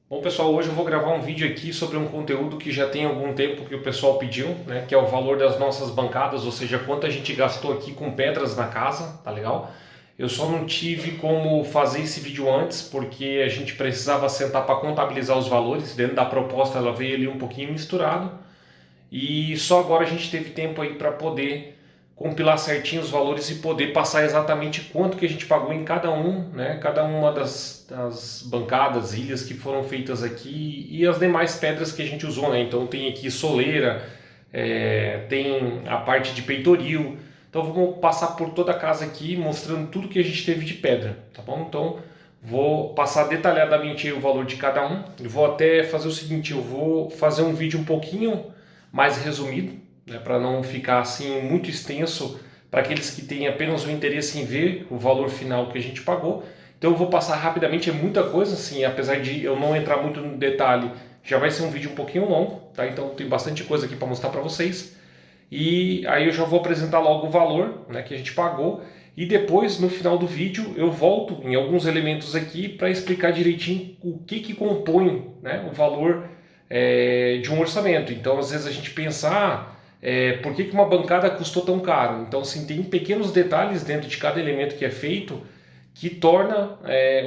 Bom pessoal, hoje eu vou gravar um vídeo aqui sobre um conteúdo que já tem algum tempo que o pessoal pediu, né? Que é o valor das nossas bancadas, ou seja, quanto a gente gastou aqui com pedras na casa, tá legal? Eu só não tive como fazer esse vídeo antes, porque a gente precisava sentar para contabilizar os valores, dentro da proposta ela veio ali um pouquinho misturado, e só agora a gente teve tempo aí para poder compilar certinho os valores e poder passar exatamente quanto que a gente pagou em cada um, né? Cada uma das bancadas, ilhas que foram feitas aqui e as demais pedras que a gente usou, né? Então tem aqui soleira, tem a parte de peitoril. Então vamos passar por toda a casa aqui mostrando tudo que a gente teve de pedra, tá bom? Então vou passar detalhadamente o valor de cada um. Eu vou até fazer o seguinte, eu vou fazer um vídeo um pouquinho mais resumido, né, para não ficar assim muito extenso para aqueles que têm apenas o interesse em ver o valor final que a gente pagou. Então eu vou passar rapidamente, é muita coisa, assim, apesar de eu não entrar muito no detalhe, já vai ser um vídeo um pouquinho longo, tá? Então tem bastante coisa aqui para mostrar para vocês. E aí eu já vou apresentar logo o valor, né, que a gente pagou e depois no final do vídeo eu volto em alguns elementos aqui para explicar direitinho o que compõe, né, o valor de um orçamento. Então às vezes a gente pensa, por que uma bancada custou tão caro? Então assim, tem pequenos detalhes dentro de cada elemento que é feito que torna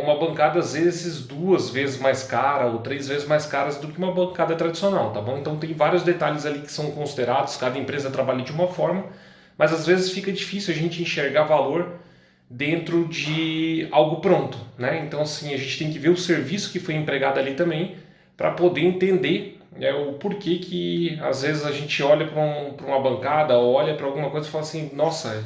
uma bancada às vezes 2 vezes mais cara ou 3 vezes mais caras do que uma bancada tradicional, tá bom? Então tem vários detalhes ali que são considerados, cada empresa trabalha de uma forma, mas às vezes fica difícil a gente enxergar valor dentro de algo pronto, né? Então assim, a gente tem que ver o serviço que foi empregado ali também para poder entender o porquê que às vezes a gente olha para uma bancada, olha para alguma coisa e fala assim, nossa,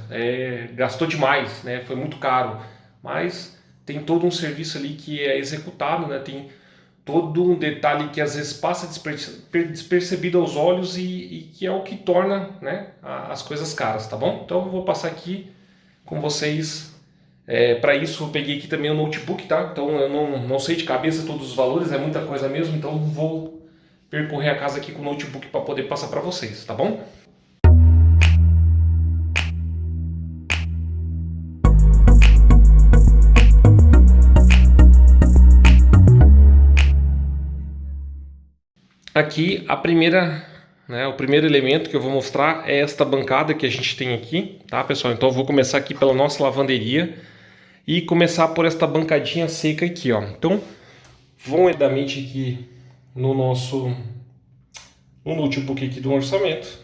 gastou demais, né? Foi muito caro, mas tem todo um serviço ali que é executado, né? Tem todo um detalhe que às vezes passa despercebido aos olhos e que é o que torna, né, as coisas caras, tá bom? Então eu vou passar aqui com vocês. Para isso eu peguei aqui também o notebook, tá? Então eu não sei de cabeça todos os valores, é muita coisa mesmo, então vou percorrer a casa aqui com o notebook para poder passar para vocês, tá bom? Aqui o primeiro elemento que eu vou mostrar é esta bancada que a gente tem aqui, tá, pessoal? Então eu vou começar aqui pela nossa lavanderia e começar por esta bancadinha seca aqui, ó. Então, vou rapidamente aqui no notebook aqui do orçamento.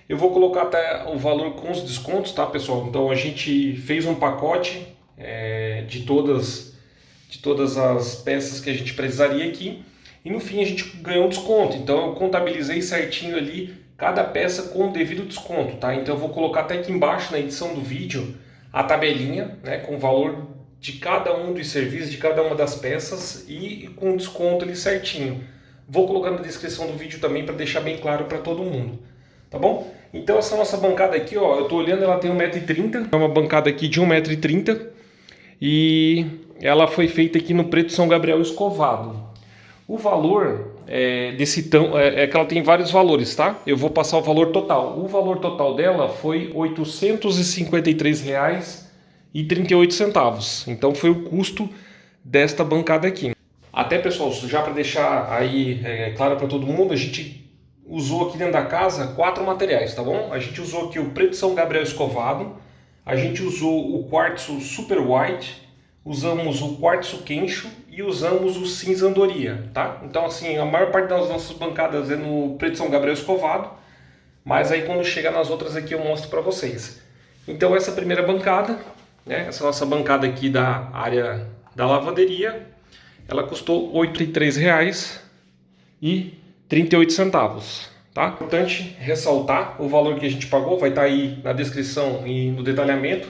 Eu vou colocar até o valor com os descontos, tá, pessoal? Então a gente fez um pacote de todas as peças que a gente precisaria aqui e no fim a gente ganhou um desconto. Então eu contabilizei certinho ali cada peça com o devido desconto, tá? Então eu vou colocar até aqui embaixo na edição do vídeo a tabelinha, né, com o valor de cada um dos serviços, de cada uma das peças e com desconto ali certinho. Vou colocar na descrição do vídeo também para deixar bem claro para todo mundo, tá bom? Então essa nossa bancada aqui, ó, eu tô olhando, ela tem 1,30 m, é uma bancada aqui de 1,30 m e ela foi feita aqui no preto São Gabriel escovado. O valor que ela tem vários valores, tá? Eu vou passar o valor total. O valor total dela foi R$ 853,38. Então foi o custo desta bancada aqui. Até, pessoal, já para deixar aí claro para todo mundo, a gente usou aqui dentro da casa 4 materiais, tá bom? A gente usou aqui o preto São Gabriel escovado, a gente usou o quartzo super white, usamos o quartzo quencho e usamos o cinza andoria, tá? Então assim, a maior parte das nossas bancadas é no preto São Gabriel escovado, mas aí quando chegar nas outras aqui eu mostro para vocês. Então essa primeira bancada, né, essa nossa bancada aqui da área da lavanderia, ela custou R$ 83,38, tá? Importante ressaltar o valor que a gente pagou, vai estar aí na descrição e no detalhamento,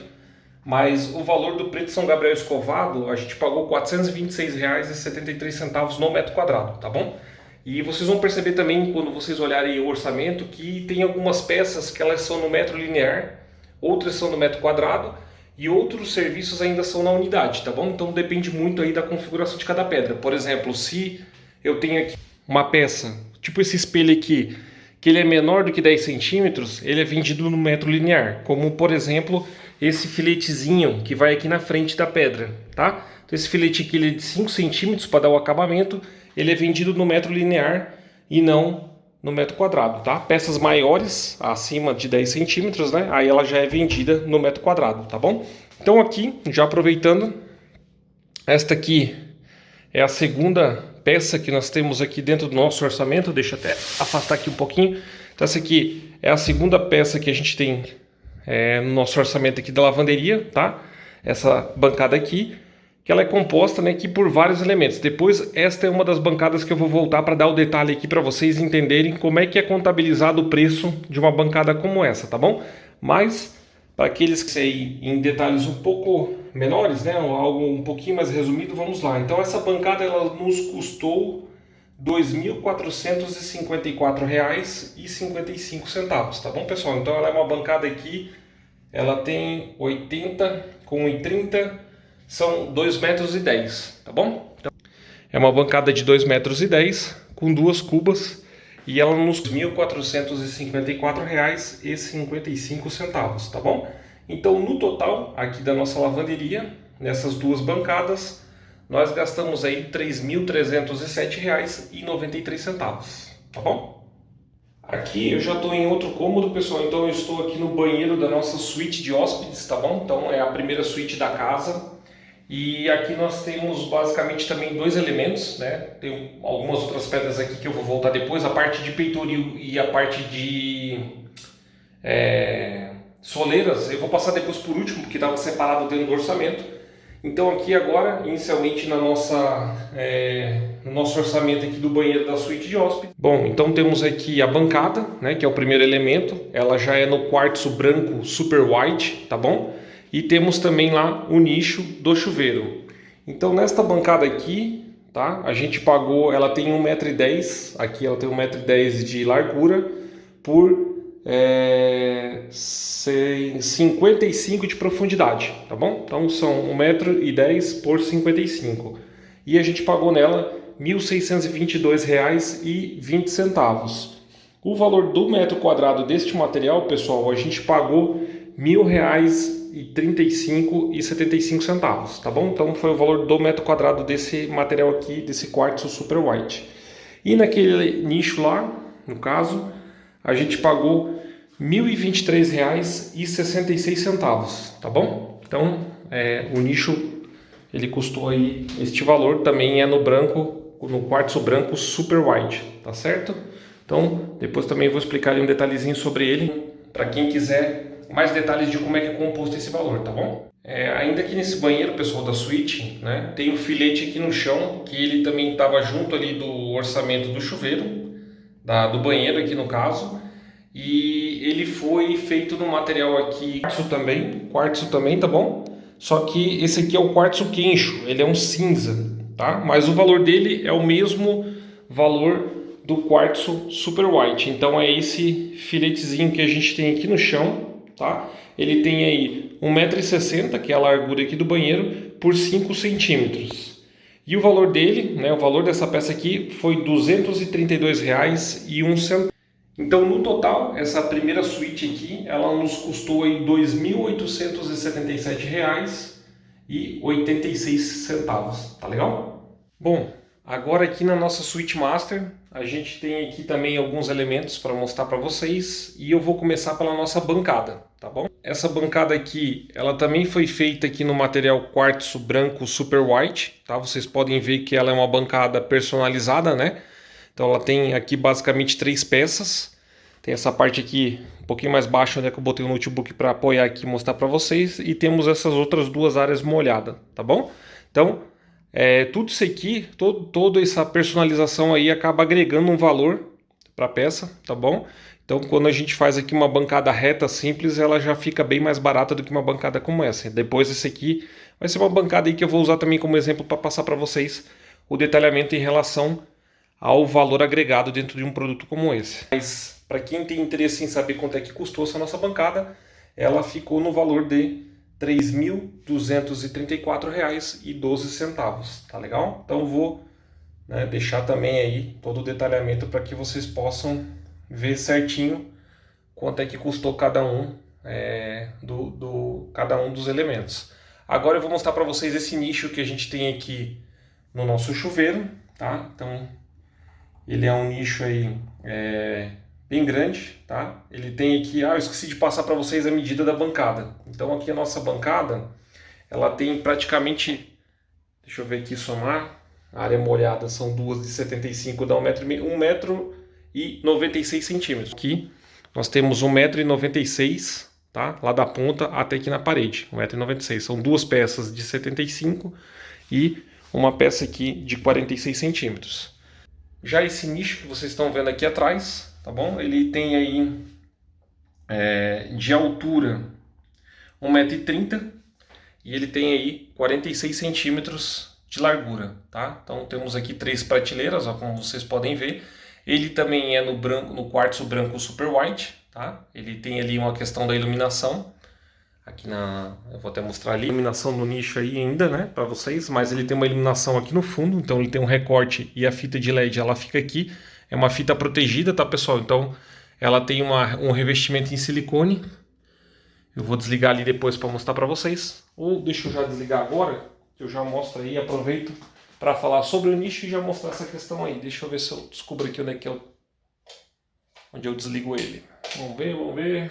mas o valor do preto São Gabriel escovado, a gente pagou R$ 426,73 no metro quadrado, tá bom? E vocês vão perceber também, quando vocês olharem o orçamento, que tem algumas peças que elas são no metro linear, outras são no metro quadrado, e outros serviços ainda são na unidade, tá bom? Então depende muito aí da configuração de cada pedra. Por exemplo, se eu tenho aqui uma peça, tipo esse espelho aqui, que ele é menor do que 10 centímetros, ele é vendido no metro linear. Como, por exemplo, esse filetezinho que vai aqui na frente da pedra, tá? Então esse filete aqui ele é de 5 centímetros para dar o acabamento, ele é vendido no metro linear e não no metro quadrado, tá? Peças maiores, acima de 10 centímetros, né? Aí ela já é vendida no metro quadrado, tá bom? Então aqui, já aproveitando, esta aqui é a segunda peça que nós temos aqui dentro do nosso orçamento. Deixa eu até afastar aqui um pouquinho. Então essa aqui é a segunda peça que a gente tem no nosso orçamento aqui da lavanderia, tá? Essa bancada aqui, que ela é composta, né, aqui por vários elementos. Depois, esta é uma das bancadas que eu vou voltar para dar o detalhe aqui para vocês entenderem como é que é contabilizado o preço de uma bancada como essa, tá bom? Mas, para aqueles que sei em detalhes um pouco menores, né, ou algo um pouquinho mais resumido, vamos lá. Então, essa bancada ela nos custou R$ 2.454,55, tá bom, pessoal? Então, ela é uma bancada aqui, ela tem 80 com 1,30, são 2,10 metros, tá bom? Então, é uma bancada de 2,10 metros com duas cubas e ela nos R$ 1.454,55, tá bom? Então, no total, aqui da nossa lavanderia, nessas duas bancadas, nós gastamos aí R$ 3.307,93, tá bom? Aqui eu já estou em outro cômodo, pessoal, então eu estou aqui no banheiro da nossa suíte de hóspedes, tá bom? Então é a primeira suíte da casa. E aqui nós temos basicamente também dois elementos, né? Tem algumas outras pedras aqui que eu vou voltar depois, a parte de peitoril e a parte de soleiras, eu vou passar depois por último, porque estava separado dentro do orçamento. Então aqui agora, inicialmente no nosso orçamento aqui do banheiro da suíte de hóspede. Bom, então temos aqui a bancada, né, que é o primeiro elemento. Ela já é no quartzo branco super white, tá bom? E temos também lá o nicho do chuveiro. Então nesta bancada aqui, tá? A gente pagou, ela tem 1,10 m, aqui ela tem 1,10 m de largura por 55 de profundidade, tá bom? Então são 1,10 m por 55. E a gente pagou nela R$ 1.622,20. O valor do metro quadrado deste material, pessoal, a gente pagou R$ 1.035,75, tá bom? Então foi o valor do metro quadrado desse material aqui, desse quartzo super white. E naquele nicho lá, no caso, a gente pagou R$ 1.023,66, tá bom? Então, o nicho ele custou aí este valor, também é no branco, no quartzo branco super white, tá certo? Então, depois também vou explicar ali um detalhezinho sobre ele, para quem quiser mais detalhes de como é que é composto esse valor, tá bom? Ainda aqui nesse banheiro, pessoal, da suíte, né, tem um filete aqui no chão, que ele também estava junto ali do orçamento do chuveiro, do banheiro aqui no caso, e ele foi feito no material aqui, quartzo também, tá bom? Só que esse aqui é o quartzo quencho, ele é um cinza, tá? Mas o valor dele é o mesmo valor do quartzo super white. Então é esse filetezinho que a gente tem aqui no chão, tá? Ele tem aí 1,60 m, que é a largura aqui do banheiro, por 5 centímetros. E o valor dele, né, o valor dessa peça aqui foi R$ 232,01. Então, no total, essa primeira suíte aqui, ela nos custou aí R$ 2.877,86, tá legal? Bom, agora aqui na nossa suíte master, a gente tem aqui também alguns elementos para mostrar para vocês e eu vou começar pela nossa bancada, tá bom? Essa bancada aqui, ela também foi feita aqui no material quartzo branco super white, tá? Vocês podem ver que ela é uma bancada personalizada, né? Então ela tem aqui basicamente 3 peças. Tem essa parte aqui um pouquinho mais baixa, onde é que eu botei o notebook para apoiar aqui e mostrar para vocês. E temos essas outras duas áreas molhadas, tá bom? Então, tudo isso aqui, toda essa personalização aí acaba agregando um valor para a peça, tá bom? Então, quando a gente faz aqui uma bancada reta simples, ela já fica bem mais barata do que uma bancada como essa. Depois esse aqui vai ser uma bancada aí que eu vou usar também como exemplo para passar para vocês o detalhamento em relação ao valor agregado dentro de um produto como esse. Mas para quem tem interesse em saber quanto é que custou essa nossa bancada, ela ficou no valor de R$ 3.234,12, tá legal? Então vou deixar também aí todo o detalhamento para que vocês possam ver certinho quanto é que custou cada um cada um dos elementos. Agora eu vou mostrar para vocês esse nicho que a gente tem aqui no nosso chuveiro, tá? Então ele é um nicho aí bem grande, tá? Ele tem aqui, eu esqueci de passar para vocês a medida da bancada. Então aqui a nossa bancada, ela tem praticamente, deixa eu ver aqui somar, a área molhada são duas de 75, dá 1,96 centímetros. Aqui nós temos 1,96 m, tá? Lá da ponta até aqui na parede, 1,96 m. São duas peças de 75 e uma peça aqui de 46 centímetros. Já esse nicho que vocês estão vendo aqui atrás, tá bom? Ele tem aí de altura 1,30 m e ele tem aí 46 centímetros de largura, tá? Então temos aqui 3 prateleiras, ó, como vocês podem ver. Ele também é no quartzo branco super white, tá? Ele tem ali uma questão da iluminação. Aqui eu vou até mostrar ali a iluminação do nicho aí ainda, né, para vocês, mas ele tem uma iluminação aqui no fundo, então ele tem um recorte e a fita de LED ela fica aqui. É uma fita protegida, tá, pessoal? Então ela tem um revestimento em silicone. Eu vou desligar ali depois para mostrar para vocês. Ou deixa eu já desligar agora, que eu já mostro aí, aproveito para falar sobre o nicho e já mostrar essa questão aí. Deixa eu ver se eu descubro aqui onde é que onde eu desligo ele. Vamos ver.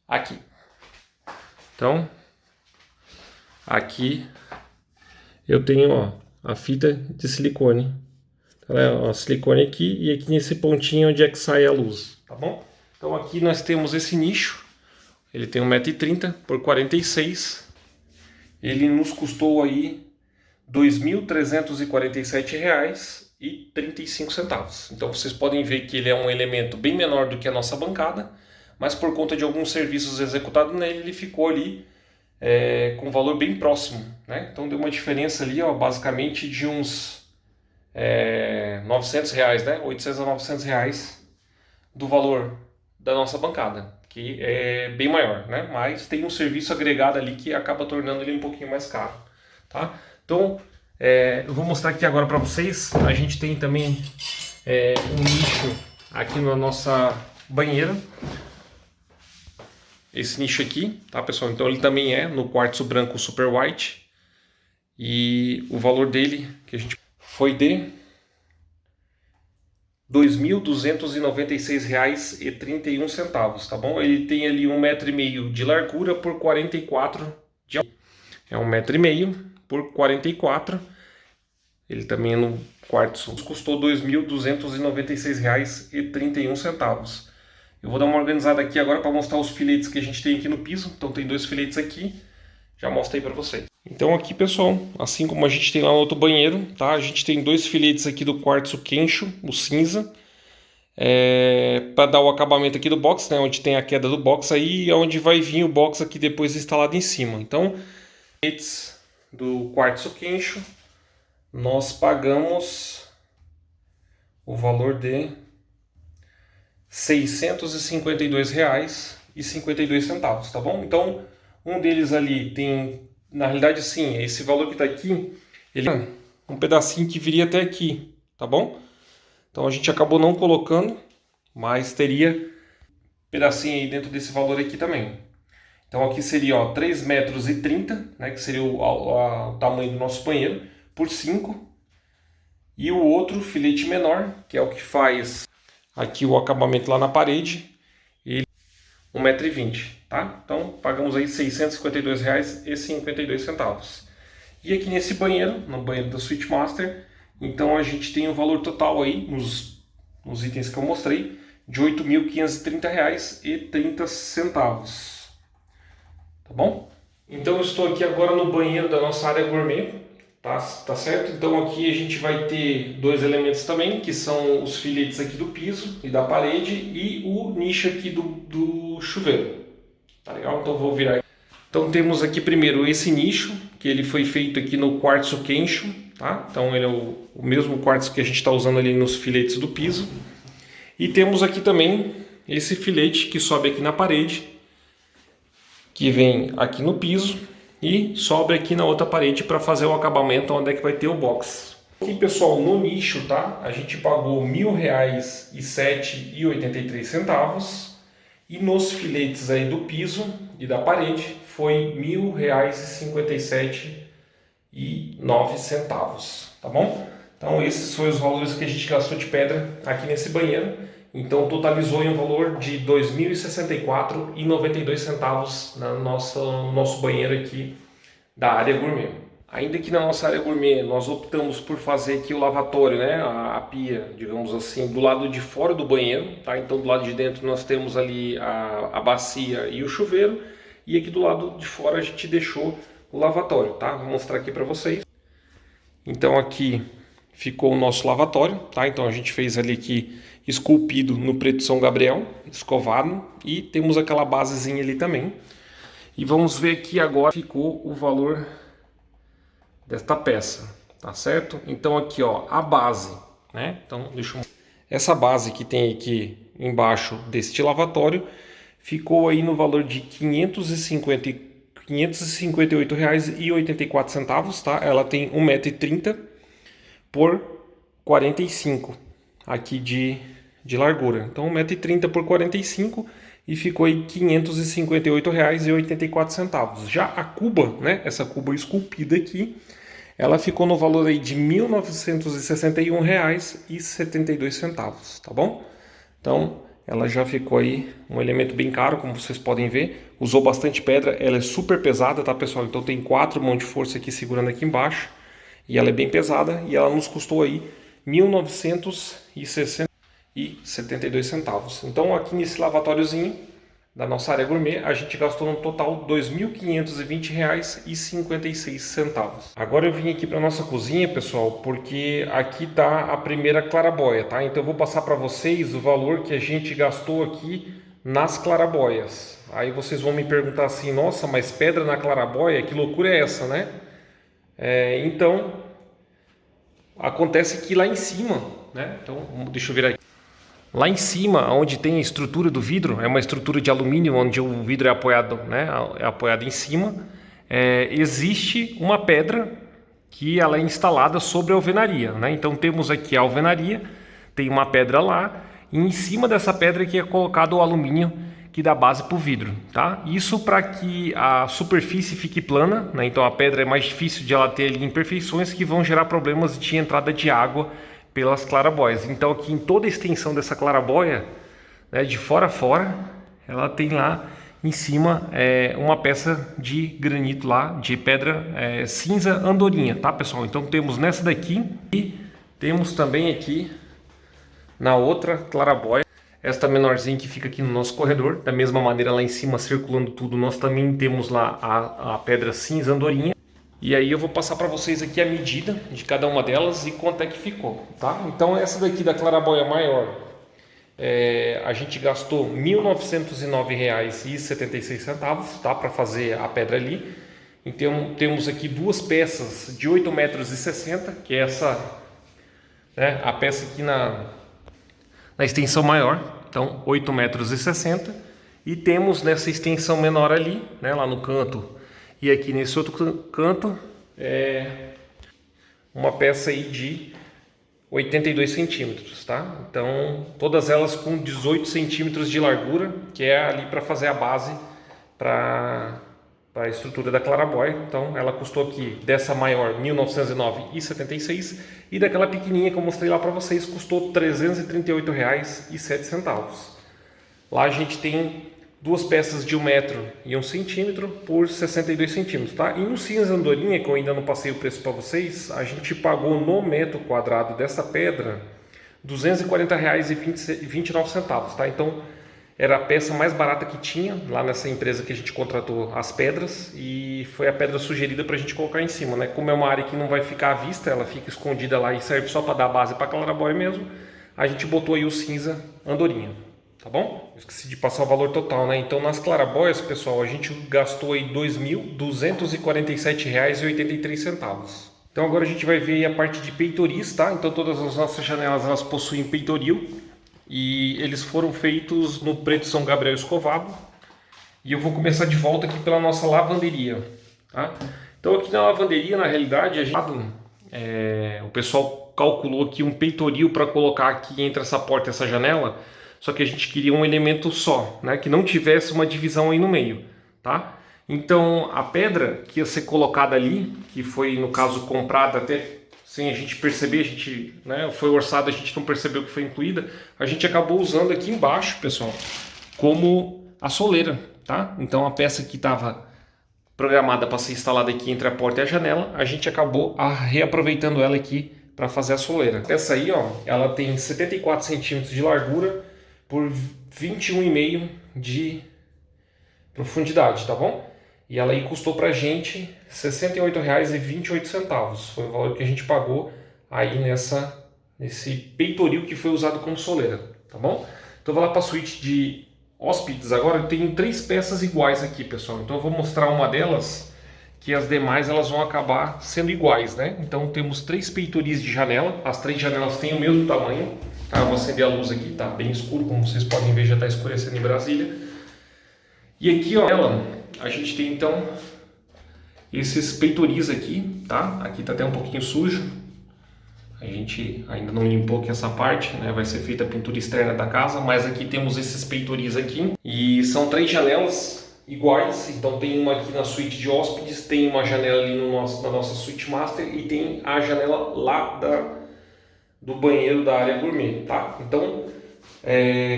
Aqui. Então, aqui eu tenho, ó, a fita de silicone. Ela é ó, silicone aqui e aqui nesse pontinho onde é que sai a luz, tá bom? Então aqui nós temos esse nicho. Ele tem 1,30 m por 46 m. Ele nos custou aí R$ 2.347,35. Então vocês podem ver que ele é um elemento bem menor do que a nossa bancada, mas por conta de alguns serviços executados nele, ele ficou ali com um valor bem próximo, né? Então deu uma diferença ali, ó, basicamente de uns R$ 900, né? 800 a R$ 900 do valor da nossa bancada, que é bem maior, né? Mas tem um serviço agregado ali que acaba tornando ele um pouquinho mais caro, tá? Então eu vou mostrar aqui agora para vocês. A gente tem também um nicho aqui na nossa banheira. Esse nicho aqui, tá, pessoal? Então ele também é no quartzo branco super white. E o valor dele que a gente foi de R$ 2.296,31, tá bom? Ele tem ali 1,5 m de largura por 44 de altura. É 1,5 m por 44. Ele também é no quartzo. Custou R$ 2.296,31. Eu vou dar uma organizada aqui agora para mostrar os filetes que a gente tem aqui no piso. Então tem 2 filetes aqui. Já mostro aí para vocês. Então aqui, pessoal, assim como a gente tem lá no outro banheiro, tá? A gente tem 2 filetes aqui do quartzo Kensho, o cinza. Para dar o acabamento aqui do box, né? Onde tem a queda do box aí, é onde vai vir o box aqui depois instalado em cima. Então, filetes do quartzo Kensho, nós pagamos o valor de R$ 652,52, tá bom? Então, um deles ali tem, na realidade, sim, esse valor que está aqui, ele é um pedacinho que viria até aqui, tá bom? Então a gente acabou não colocando, mas teria um pedacinho aí dentro desse valor aqui também. Então aqui seria, ó, 3,30 m, né, que seria o tamanho do nosso banheiro, por 5. E o outro filete menor, que é o que faz aqui o acabamento lá na parede, ele 1,20 m, tá? Então pagamos aí R$ 652,52. E aqui nesse banheiro, no banheiro da Suite Master, então a gente tem o valor total aí, nos itens que eu mostrei, de R$ 8.530,30. Tá bom? Então eu estou aqui agora no banheiro da nossa área gourmet. Tá certo? Então aqui a gente vai ter 2 elementos também, que são os filetes aqui do piso e da parede e o nicho aqui do chuveiro. Tá legal? Então vou virar. Então temos aqui primeiro esse nicho, que ele foi feito aqui no quartzo Kensho, tá? Então ele é o mesmo quartzo que a gente está usando ali nos filetes do piso. E temos aqui também esse filete que sobe aqui na parede, que vem aqui no piso e sobe aqui na outra parede para fazer o acabamento onde é que vai ter o box. Aqui, pessoal, no nicho, tá? A gente pagou R$ 1.007,83 E nos filetes aí do piso e da parede foi R$ 1.057,09, tá bom? Então esses foram os valores que a gente gastou de pedra aqui nesse banheiro. Então totalizou em um valor de R$ 2.064,92 no nosso banheiro aqui da área gourmet. Ainda que na nossa área gourmet nós optamos por fazer aqui o lavatório, né, a pia, digamos assim, do lado de fora do banheiro, tá? Então do lado de dentro nós temos ali a bacia e o chuveiro, e aqui do lado de fora a gente deixou o lavatório, tá? Vou mostrar aqui para vocês. Então aqui ficou o nosso lavatório, tá? Então a gente fez ali aqui esculpido no preto São Gabriel, escovado, e temos aquela basezinha ali também. E vamos ver aqui agora ficou o valor desta peça, tá certo? Então aqui, ó, a base, né? Então deixa eu... Essa base que tem aqui embaixo deste lavatório ficou aí no valor de R$ 558,84, tá? Ela tem 1,30 m por 45 aqui de largura. Então 1,30 m por 45 e ficou aí R$ 558,84. Já a cuba, né? Essa cuba esculpida aqui, ela ficou no valor aí de R$ 1.961,72, tá bom? Então, ela já ficou aí um elemento bem caro, como vocês podem ver. Usou bastante pedra, ela é super pesada, tá, pessoal? Então tem 4 mãos de força aqui segurando aqui embaixo. E ela é bem pesada e ela nos custou aí R$ 1.960,72. Então, aqui nesse lavatóriozinho da nossa área gourmet, a gente gastou no total R$ 2.520,56. Agora eu vim aqui para nossa cozinha, pessoal, porque aqui tá a primeira clarabóia, tá? Então eu vou passar para vocês o valor que a gente gastou aqui nas clarabóias. Aí vocês vão me perguntar assim, nossa, mas pedra na clarabóia, que loucura é essa, né? Então, acontece que lá em cima, né? Então, deixa eu virar aqui. Lá em cima, onde tem a estrutura do vidro, é uma estrutura de alumínio onde o vidro é apoiado, né, é apoiado em cima, existe uma pedra que ela é instalada sobre a alvenaria, né? Então temos aqui a alvenaria, tem uma pedra lá, e em cima dessa pedra que é colocado o alumínio que dá base para o vidro, tá? Isso para que a superfície fique plana, né? Então a pedra é mais difícil de ela ter ali imperfeições que vão gerar problemas de entrada de água pelas clarabóias. Então aqui em toda a extensão dessa clarabóia, né, de fora a fora, ela tem lá em cima uma peça de granito lá, de pedra cinza andorinha, tá, pessoal? Então temos nessa daqui e temos também aqui na outra clarabóia, esta menorzinha que fica aqui no nosso corredor. Da mesma maneira lá em cima, circulando tudo, nós também temos lá a pedra cinza andorinha. E aí eu vou passar para vocês aqui a medida de cada uma delas e quanto é que ficou, tá? Então essa daqui da clarabóia maior, a gente gastou R$ 1.909,76, tá? Para fazer a pedra ali. Então temos aqui duas peças de 8,60 m, que é essa, né, a peça aqui na extensão maior, então 8,60 m. E temos nessa extensão menor ali, né, lá no canto, e aqui nesse outro canto, uma peça aí de 82 centímetros, tá? Então, todas elas com 18 centímetros de largura, que é ali para fazer a base para a estrutura da clarabóia. Então, ela custou aqui, dessa maior, R$ 1.909,76, e daquela pequenininha que eu mostrei lá para vocês, custou R$ 338,07. Lá a gente tem duas peças de 1 metro e 1 centímetro por 62 centímetros, tá? E no cinza andorinha, que eu ainda não passei o preço para vocês, a gente pagou no metro quadrado dessa pedra R$ 240,29, tá? Então era a peça mais barata que tinha lá nessa empresa que a gente contratou as pedras, e foi a pedra sugerida para a gente colocar em cima, né? Como é uma área que não vai ficar à vista, ela fica escondida lá e serve só para dar base para a clarabóia mesmo, a gente botou aí o cinza andorinha. Tá bom? Esqueci de passar o valor total, né? Então nas clarabóias, pessoal, a gente gastou aí R$ 2.247,83. Então agora a gente vai ver a parte de peitoris, tá? Então todas as nossas janelas, elas possuem peitoril, e eles foram feitos no preto São Gabriel escovado. E eu vou começar de volta aqui pela nossa lavanderia, tá? Então aqui na lavanderia, na realidade, o pessoal calculou aqui um peitoril para colocar aqui entre essa porta e essa janela. só que a gente queria um elemento só, né? Que não tivesse uma divisão aí no meio, tá? Então a pedra que ia ser colocada ali, que foi no caso comprada até sem a gente perceber, a gente, né, foi orçada, a gente não percebeu que foi incluída, a gente acabou usando aqui embaixo, pessoal, como a soleira, tá? Então a peça que estava programada para ser instalada aqui entre a porta e a janela, a gente acabou reaproveitando ela aqui para fazer a soleira. Essa aí, ó, ela tem 74 centímetros de largura por 21,5 de profundidade, tá bom? E ela aí custou pra gente R$ 68,28. Foi o valor que a gente pagou aí nesse peitoril que foi usado como soleira, tá bom? Então eu vou lá para a suíte de hóspedes agora. Eu tenho 3 peças iguais aqui, pessoal. Então eu vou mostrar uma delas, que as demais elas vão acabar sendo iguais, né? Então temos 3 peitoris de janela. As 3 janelas têm o mesmo tamanho, tá? Eu vou acender a luz aqui, tá bem escuro, como vocês podem ver, já está escurecendo em Brasília. E aqui, ó, a gente tem então esses peitoris aqui, tá? Aqui tá até um pouquinho sujo. A gente ainda não limpou aqui essa parte, né? Vai ser feita a pintura externa da casa, mas aqui temos esses peitoris aqui. E são 3 janelas iguais, então tem uma aqui na suíte de hóspedes, tem uma janela ali na nossa suíte master e tem a janela lá do banheiro da área gourmet, tá? Então,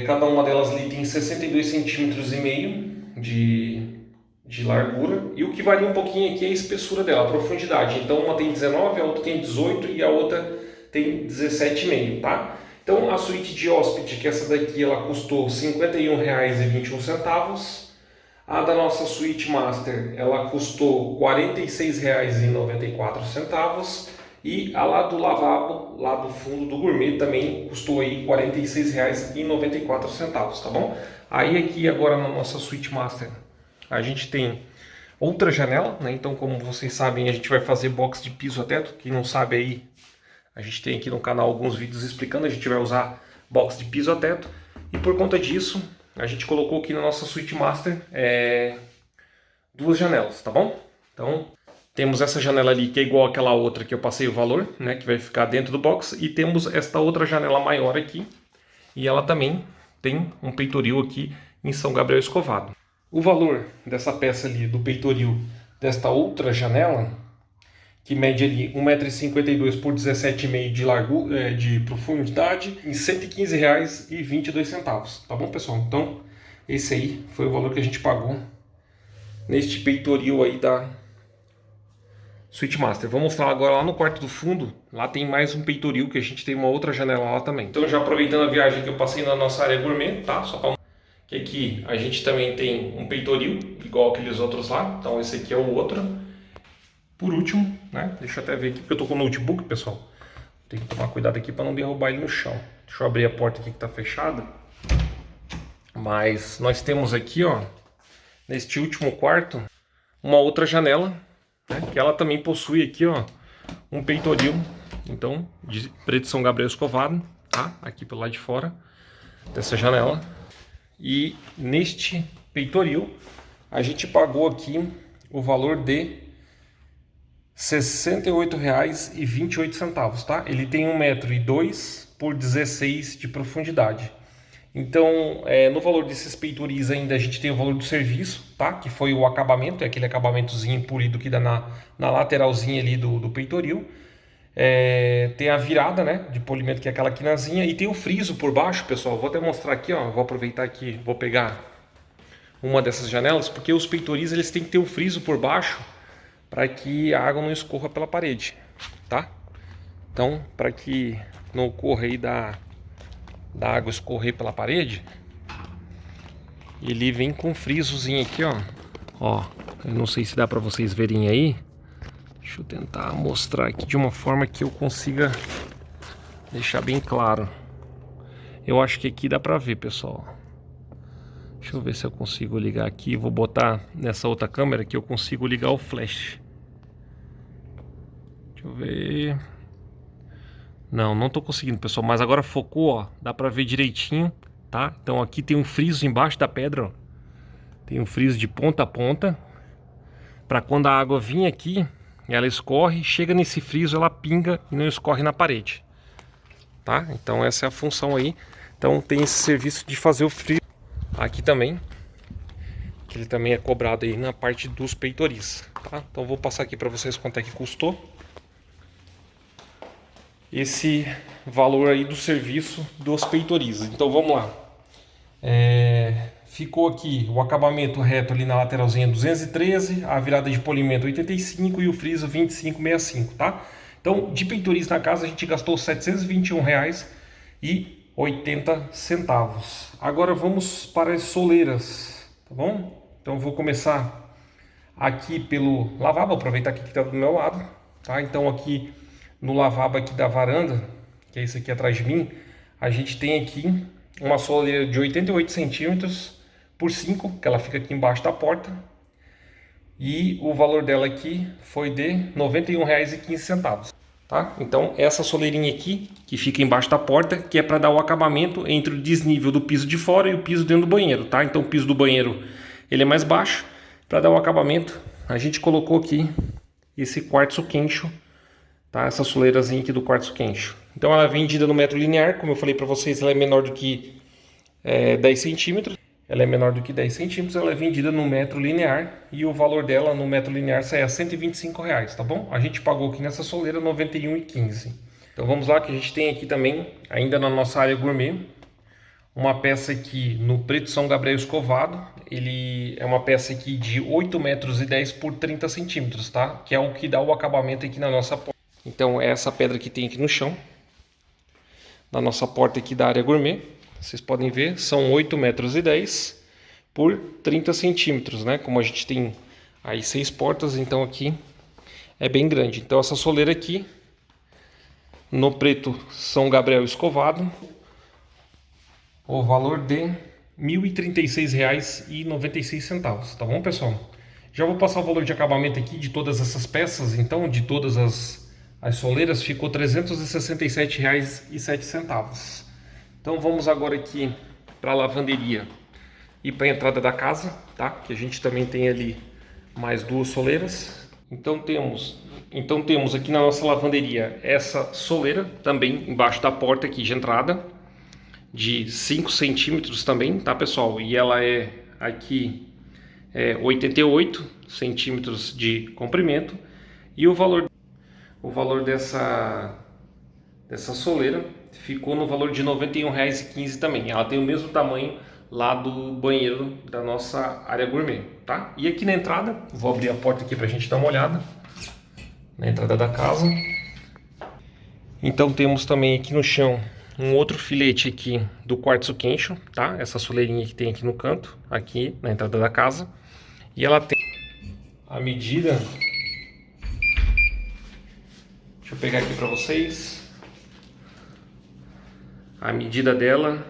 cada uma delas ali tem 62,5 centímetros de largura, e o que varia um pouquinho aqui é a espessura dela, a profundidade. Então uma tem 19, a outra tem 18 e a outra tem 17,5, tá? Então a suíte de hóspede, que essa daqui ela custou R$ 51,21. A da nossa suíte master ela custou R$ 46,94. E a lá do lavabo, lá do fundo do gourmet, também custou aí R$ 46,94, tá bom? Aí aqui agora na nossa suíte master a gente tem outra janela, né? Então, como vocês sabem, a gente vai fazer box de piso a teto. Quem não sabe aí, a gente tem aqui no canal alguns vídeos explicando. A gente vai usar box de piso a teto. E por conta disso, a gente colocou aqui na nossa suíte master 2 janelas, tá bom? Então, temos essa janela ali que é igual àquela outra que eu passei o valor, né? Que vai ficar dentro do box. E temos esta outra janela maior aqui. E ela também tem um peitoril aqui em São Gabriel Escovado. O valor dessa peça ali, do peitoril desta outra janela, que mede ali 1,52 m por 17,5 de largura, de profundidade, em R$ 115,22, tá bom, pessoal? Então, esse aí foi o valor que a gente pagou neste peitoril aí da Suite Master. Vou mostrar agora lá no quarto do fundo. Lá tem mais um peitoril, que a gente tem uma outra janela lá também. Então, já aproveitando a viagem que eu passei na nossa área gourmet, tá? Só para que aqui a gente também tem um peitoril, igual aqueles outros lá. Então esse aqui é o outro. Por último, né? Deixa eu até ver aqui, porque eu tô com o notebook, pessoal. Tem que tomar cuidado aqui para não derrubar ele no chão. Deixa eu abrir a porta aqui que tá fechada. Mas nós temos aqui, ó, neste último quarto, uma outra janela, né? Que ela também possui aqui, ó, um peitoril. Então, de preto São Gabriel Escovado, tá? Aqui pelo lado de fora dessa janela. E neste peitoril a gente pagou aqui o valor de R$ 68,28, tá? Ele tem 1,02 m por 16 de profundidade. Então, no valor desses peitoris ainda a gente tem o valor do serviço, tá? Que foi o acabamento, é aquele acabamentozinho polido que dá na lateralzinha ali do peitoril. Tem a virada, né, de polimento, que é aquela quinazinha, e tem o friso por baixo, pessoal. Vou até mostrar aqui, ó. Vou aproveitar aqui, vou pegar uma dessas janelas, porque os peitoris eles têm que ter o friso por baixo para que a água não escorra pela parede, tá? Então, para que não ocorra aí da água escorrer pela parede, ele vem com um frisozinho aqui, ó. Ó, eu não sei se dá para vocês verem aí. Deixa eu tentar mostrar aqui de uma forma que eu consiga deixar bem claro. Eu acho que aqui dá pra ver, pessoal. Deixa eu ver se eu consigo ligar aqui. Vou botar nessa outra câmera que eu consigo ligar o flash. Deixa eu ver. Não tô conseguindo, pessoal. Mas agora focou, ó. Dá pra ver direitinho, tá? Então aqui tem um friso embaixo da pedra, ó. Tem um friso de ponta a ponta. Pra quando a água vir aqui, ela escorre, chega nesse friso, ela pinga e não escorre na parede, tá? Então essa é a função aí. Então tem esse serviço de fazer o freezer aqui também, que ele também é cobrado aí na parte dos peitoris, tá? Então vou passar aqui para vocês quanto é que custou esse valor aí do serviço dos peitoris. Então vamos lá. Ficou aqui o acabamento reto ali na lateralzinha 213, a virada de polimento 85 e o friso 25,65, tá? Então de peitoris na casa a gente gastou R$ 721,80. Agora vamos para as soleiras, tá bom? Então vou começar aqui pelo lavabo, aproveitar aqui que está do meu lado, tá? Então aqui no lavabo aqui da varanda, que é esse aqui atrás de mim, a gente tem aqui uma soleira de 88 centímetros por 5, que ela fica aqui embaixo da porta. E o valor dela aqui foi de R$ 91,15, tá? Então essa soleirinha aqui, que fica embaixo da porta, que é para dar o acabamento entre o desnível do piso de fora e o piso dentro do banheiro, tá? Então o piso do banheiro ele é mais baixo, para dar o acabamento a gente colocou aqui esse quartzo quencho, tá? Essa soleirazinha aqui do quartzo quencho. Então ela é vendida no metro linear, como eu falei para vocês, ela é menor do que 10 centímetros. Ela é menor do que 10 centímetros, ela é vendida no metro linear e o valor dela no metro linear sai a R$ 125, tá bom? A gente pagou aqui nessa soleira R$ 91,15. Então vamos lá, que a gente tem aqui também, ainda na nossa área gourmet, uma peça aqui no preto São Gabriel escovado. Ele é uma peça aqui de 8 metros e 10 por 30 centímetros, tá? Que é o que dá o acabamento aqui na nossa porta. Então é essa pedra que tem aqui no chão, na nossa porta aqui da área gourmet. Vocês podem ver, são 8 metros e 10 por 30 centímetros, né? Como a gente tem aí 6 portas, então aqui é bem grande. Então essa soleira aqui, no preto São Gabriel escovado, o valor de R$ 1.036,96, tá bom, pessoal? Já vou passar o valor de acabamento aqui de todas essas peças, então, de todas as soleiras, ficou R$ 367,07. Então vamos agora aqui para a lavanderia e para a entrada da casa, tá? Que a gente também tem ali mais 2 soleiras. Então temos aqui na nossa lavanderia essa soleira também embaixo da porta aqui de entrada, de 5 centímetros também, tá, pessoal? E ela é aqui 88 centímetros de comprimento. E o valor dessa soleira ficou no valor de R$ 91,15 também. Ela tem o mesmo tamanho lá do banheiro da nossa área gourmet, tá? E aqui na entrada, vou abrir a porta aqui pra gente dar uma olhada na entrada da casa. Então temos também aqui no chão um outro filete aqui do quartzo quencho, tá? Essa soleirinha que tem aqui no canto, aqui na entrada da casa. E ela tem a medida, deixa eu pegar aqui para vocês. A medida dela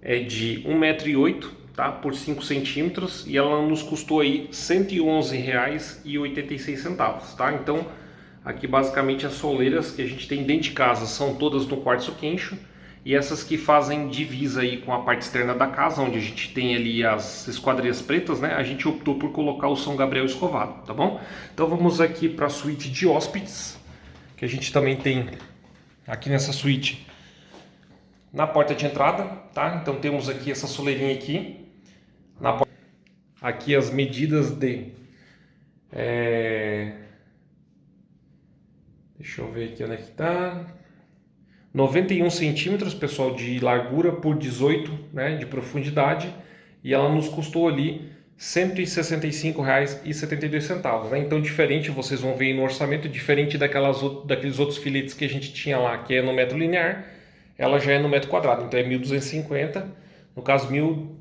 é de 1,08 m, tá? Por 5 centímetros, e ela nos custou aí R$ 111,86, tá? Então aqui basicamente as soleiras que a gente tem dentro de casa são todas no quartzo quencho, e essas que fazem divisa aí com a parte externa da casa, onde a gente tem ali as esquadrias pretas, né? A gente optou por colocar o São Gabriel escovado, tá bom? Então vamos aqui para a suíte de hóspedes, que a gente também tem aqui nessa suíte na porta de entrada, tá? Então temos aqui essa soleirinha aqui, aqui as medidas de deixa eu ver aqui onde é que tá. 91 centímetros, pessoal, de largura por 18, né, de profundidade. E ela nos custou ali R$ 165,72, né? Então diferente, vocês vão ver aí no orçamento, diferente daqueles outros filetes que a gente tinha lá, que é no metro linear, ela já é no metro quadrado. Então é 1.250, no caso mil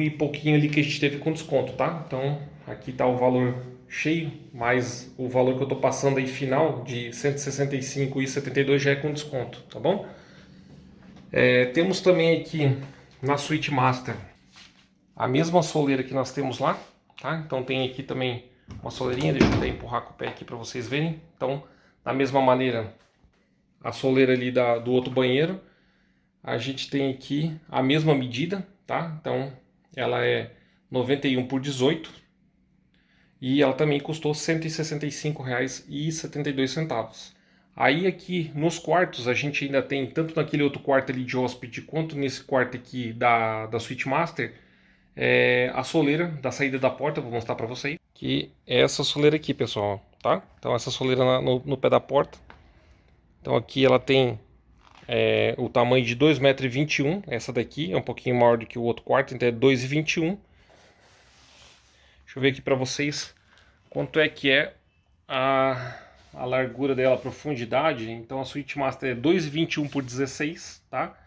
e pouquinho ali que a gente teve com desconto, tá? Então aqui tá o valor cheio, mais o valor que eu tô passando aí final de R$ 165,72 já é com desconto, tá bom? Temos também aqui na suíte master a mesma soleira que nós temos lá, tá? Então tem aqui também uma soleirinha, deixa eu até empurrar com o pé aqui para vocês verem. Então, da mesma maneira, a soleira ali do outro banheiro, a gente tem aqui a mesma medida, tá? Então ela é 91 por 18 e ela também custou R$ 165,72. Aí aqui nos quartos a gente ainda tem, tanto naquele outro quarto ali de hóspede, quanto nesse quarto aqui da Suite Master, a soleira da saída da porta. Vou mostrar para vocês. Que é essa soleira aqui, pessoal, tá? Então essa soleira no pé da porta. Então aqui ela tem o tamanho de 2,21 m. Essa daqui é um pouquinho maior do que o outro quarto, então é 2,21 m. Deixa eu ver aqui para vocês quanto é que é a largura dela, a profundidade. Então a Suite Master é 2,21 por 16, tá?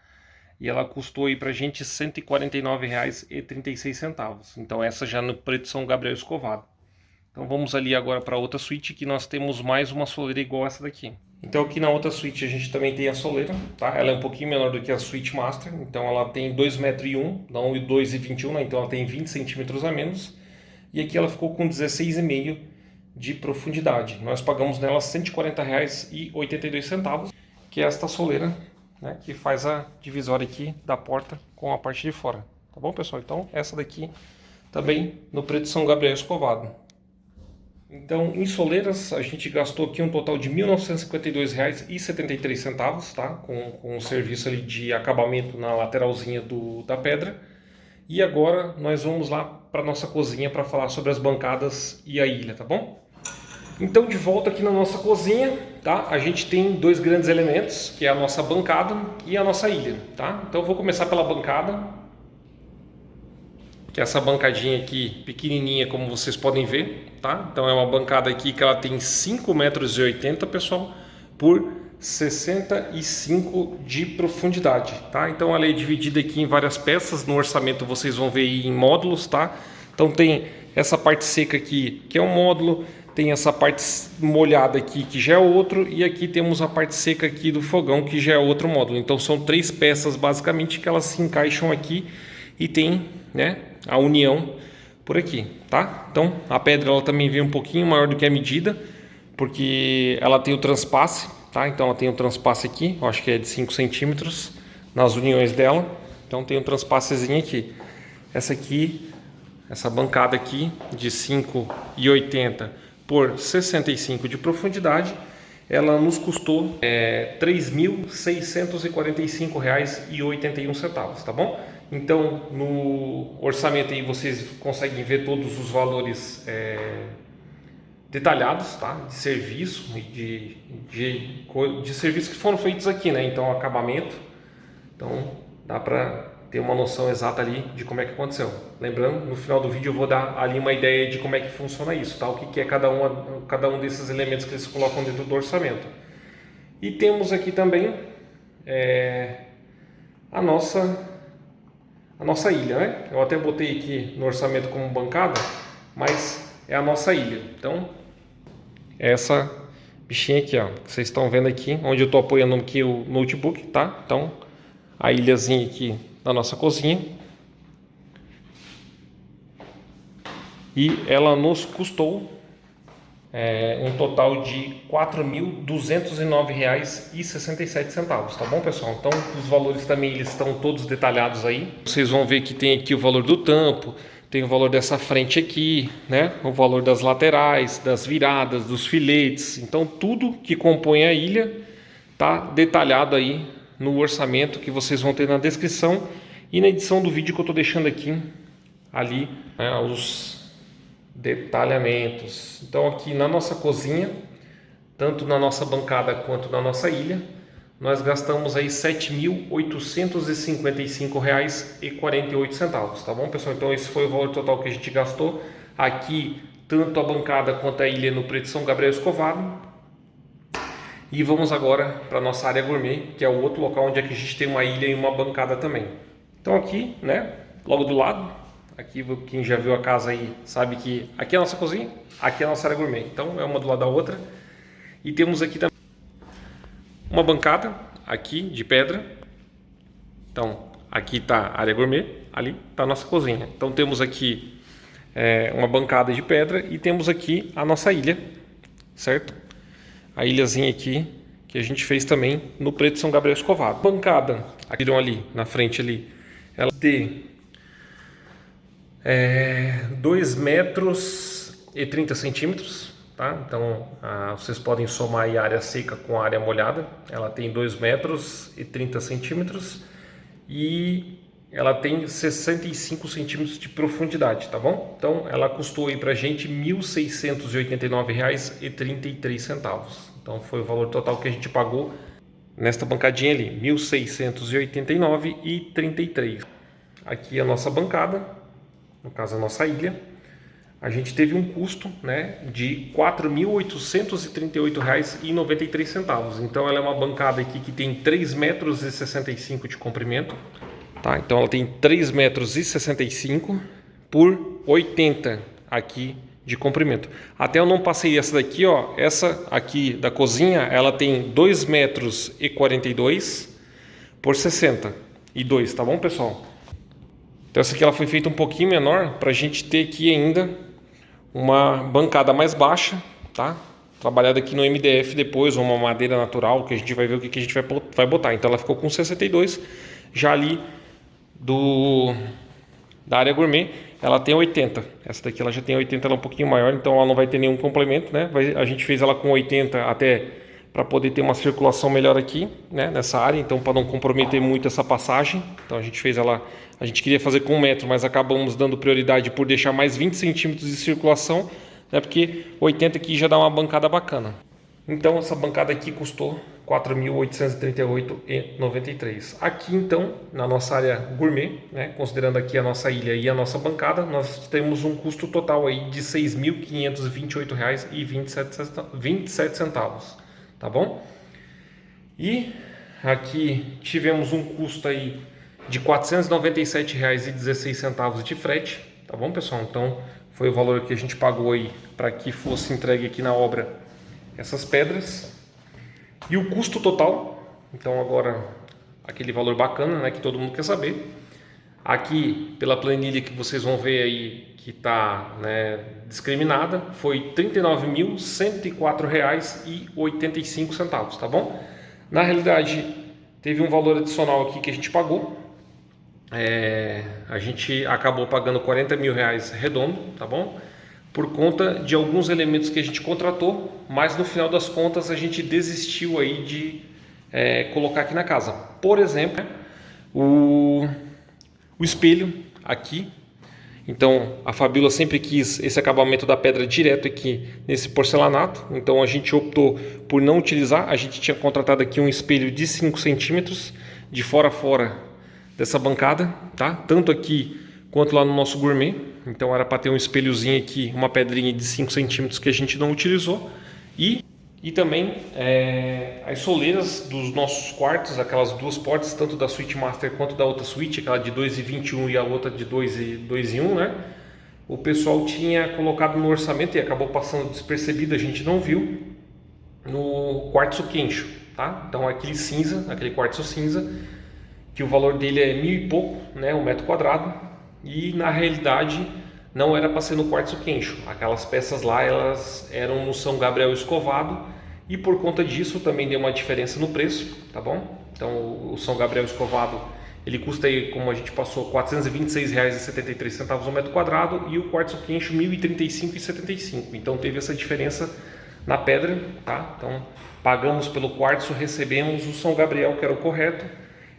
E ela custou aí pra gente R$ 149,36. Então essa já no preto São Gabriel escovado. Então vamos ali agora para outra suíte, que nós temos mais uma soleira igual essa daqui. Então aqui na outra suíte a gente também tem a soleira, tá? Ela é um pouquinho menor do que a Suite Master, então ela tem 2,01 m, não 2,21 m, né? Então ela tem 20 centímetros a menos. E aqui ela ficou com 16,5 m de profundidade. Nós pagamos nela R$ 140,82, que é esta soleira, né, que faz a divisória aqui da porta com a parte de fora. Tá bom, pessoal? Então essa daqui também no preto São Gabriel escovado. Então, em soleiras, a gente gastou aqui um total de R$ 1.952,73, tá? Com o serviço ali de acabamento na lateralzinha da pedra. E agora nós vamos lá para nossa cozinha para falar sobre as bancadas e a ilha, tá bom? Então, de volta aqui na nossa cozinha, tá? A gente tem dois grandes elementos, que é a nossa bancada e a nossa ilha, tá? Então, eu vou começar pela bancada, que é essa bancadinha aqui pequenininha, como vocês podem ver, tá? Então é uma bancada aqui que ela tem 5,80 metros, pessoal, por 65 de profundidade, tá? Então ela é dividida aqui em várias peças. No orçamento vocês vão ver aí em módulos, tá? Então tem essa parte seca aqui, que é um módulo, tem essa parte molhada aqui, que já é outro, e aqui temos a parte seca aqui do fogão, que já é outro módulo. Então são três peças basicamente que elas se encaixam aqui e tem, né, a união por aqui, tá? Então a pedra ela também vem um pouquinho maior do que a medida, porque ela tem o transpasse, tá? Então ela tem o transpasse aqui, eu acho que é de 5 centímetros nas uniões dela. Então tem um transpassezinho aqui. Essa aqui, essa bancada aqui de 5,80 por 65 de profundidade, ela nos custou R$ 3.645,81, tá bom? Então, no orçamento aí vocês conseguem ver todos os valores detalhados, tá? De serviço, de serviços que foram feitos aqui, né? Então, acabamento. Então, dá para ter uma noção exata ali de como é que aconteceu. Lembrando, no final do vídeo eu vou dar ali uma ideia de como é que funciona isso, tá? O que é cada um desses elementos que eles colocam dentro do orçamento. E temos aqui também a nossa ilha, né? Eu até botei aqui no orçamento como bancada, mas é a nossa ilha. Então, essa bichinha aqui, ó, que vocês estão vendo aqui, onde eu estou apoiando aqui o notebook, tá? Então, a ilhazinha aqui da nossa cozinha. E ela nos custou um total de R$ 4.209,67, tá bom, pessoal? Então os valores também eles estão todos detalhados aí. Vocês vão ver que tem aqui o valor do tampo, tem o valor dessa frente aqui, né? O valor das laterais, das viradas, dos filetes. Então tudo que compõe a ilha tá detalhado aí no orçamento que vocês vão ter na descrição e na edição do vídeo que eu tô deixando aqui ali, né, os detalhamentos. Então aqui na nossa cozinha, tanto na nossa bancada quanto na nossa ilha, nós gastamos aí R$ 7.855,48, tá bom, pessoal? Então esse foi o valor total que a gente gastou aqui, tanto a bancada quanto a ilha no preto São Gabriel escovado. E vamos agora para nossa área gourmet, que é o outro local onde é que a gente tem uma ilha e uma bancada também. Então aqui, né, logo do lado, aqui quem já viu a casa aí sabe que aqui é a nossa cozinha, aqui é a nossa área gourmet. Então é uma do lado da outra. E temos aqui também uma bancada aqui de pedra. Então aqui está a área gourmet, ali está a nossa cozinha. Então temos aqui uma bancada de pedra e temos aqui a nossa ilha, certo? A ilhazinha aqui que a gente fez também no preto São Gabriel escovado. Bancada, aqui ali na frente ali, ela tem 2,30 metros, tá? Então vocês podem somar aí a área seca com a área molhada. Ela tem 2 metros e 30 centímetros e ela tem 65 centímetros de profundidade, tá bom? Então ela custou aí pra gente R$ 1.689,33. Então foi o valor total que a gente pagou nesta bancadinha ali, R$ 1.689,33. Aqui a nossa bancada, no caso a nossa ilha, a gente teve um custo, né, de R$ 4.838,93. Então ela é uma bancada aqui que tem 3,65 metros de comprimento, tá? Então ela tem 3,65 metros por 80 aqui de comprimento. Até eu não passei essa daqui, ó, essa aqui da cozinha, ela tem 2,42 metros por 62, tá bom, pessoal? Então essa aqui ela foi feita um pouquinho menor para a gente ter aqui ainda uma bancada mais baixa, tá? Trabalhada aqui no MDF depois, ou uma madeira natural, que a gente vai ver o que a gente vai botar. Então ela ficou com 62, já ali da área gourmet ela tem 80. Essa daqui ela já tem 80, ela é um pouquinho maior, então ela não vai ter nenhum complemento, né? A gente fez ela com 80 até para poder ter uma circulação melhor aqui, né, nessa área, então para não comprometer muito essa passagem. Então a gente fez ela, a gente queria fazer com 1 metro, mas acabamos dando prioridade por deixar mais 20 centímetros de circulação, né, porque 80 aqui já dá uma bancada bacana. Então essa bancada aqui custou R$ 4.838,93. Aqui então, na nossa área gourmet, né, considerando aqui a nossa ilha e a nossa bancada, nós temos um custo total aí de R$ 6.528,27, tá bom? E aqui tivemos um custo aí de R$ 497,16 de frete, tá bom, pessoal? Então foi o valor que a gente pagou aí para que fosse entregue aqui na obra essas pedras. E o custo total, então agora aquele valor bacana, né, que todo mundo quer saber. Aqui pela planilha que vocês vão ver aí que está, né, discriminada, foi R$ 39.104,85, tá bom? Na realidade teve um valor adicional aqui que a gente pagou. A gente acabou pagando R$ 40 mil redondo, tá bom? Por conta de alguns elementos que a gente contratou, mas no final das contas a gente desistiu aí de colocar aqui na casa. Por exemplo, o espelho aqui. Então a Fabíola sempre quis esse acabamento da pedra direto aqui nesse porcelanato, então a gente optou por não utilizar. A gente tinha contratado aqui um espelho de 5 centímetros de fora a fora dessa bancada, tá? Tanto aqui quanto lá no nosso gourmet. Então era para ter um espelhozinho aqui, uma pedrinha de 5 centímetros que a gente não utilizou. E também as soleiras dos nossos quartos, aquelas duas portas, tanto da Suite Master quanto da outra suíte, aquela de 2,21 e a outra de 2,1, né? O pessoal tinha colocado no orçamento e acabou passando despercebido, a gente não viu, no quartzo quencho, tá? Então aquele cinza, aquele quartzo cinza, que o valor dele é 1.000 e pouco, né, um metro quadrado, e na realidade não era para ser no quartzo quencho. Aquelas peças lá, elas eram no São Gabriel escovado, e por conta disso também deu uma diferença no preço, tá bom? Então o São Gabriel escovado, ele custa aí, como a gente passou, R$ 426,73 um metro quadrado, e o quartzo quencho R$ 1.035,75. Então teve essa diferença na pedra, tá? Então pagamos pelo quartzo, recebemos o São Gabriel, que era o correto,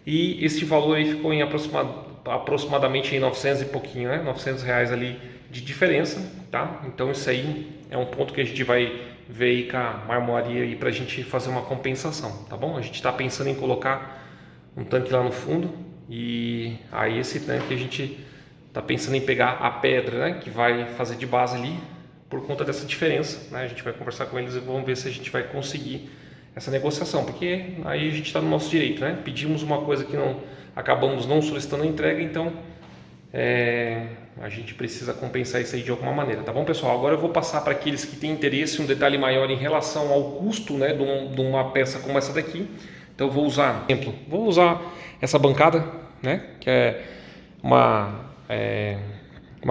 e esse valor aí ficou em aproximadamente em 900 e pouquinho, né? R$ 900 ali de diferença, tá? Então isso aí é um ponto que a gente vai ver aí com a marmoaria aí pra gente fazer uma compensação, tá bom? A gente está pensando em colocar um tanque lá no fundo, e aí esse tanque a gente está pensando em pegar a pedra, né, que vai fazer de base ali, por conta dessa diferença, né? A gente vai conversar com eles e vamos ver se a gente vai conseguir essa negociação, porque aí a gente está no nosso direito, né? Pedimos uma coisa que acabamos não solicitando a entrega, então a gente precisa compensar isso aí de alguma maneira, tá bom, pessoal? Agora eu vou passar para aqueles que têm interesse um detalhe maior em relação ao custo, né, de uma peça como essa daqui. Então eu vou usar essa bancada, né, que é uma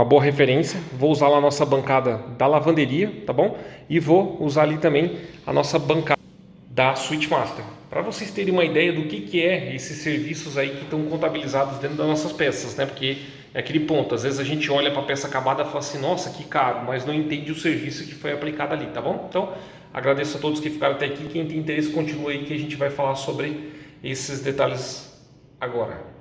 boa referência. Vou usar lá a nossa bancada da lavanderia, tá bom? E vou usar ali também a nossa bancada da Suite Master, para vocês terem uma ideia do que é esses serviços aí que estão contabilizados dentro das nossas peças, né? Porque é aquele ponto, às vezes a gente olha para a peça acabada e fala assim, nossa, que caro, mas não entende o serviço que foi aplicado ali, tá bom? Então, agradeço a todos que ficaram até aqui, quem tem interesse continua aí que a gente vai falar sobre esses detalhes agora.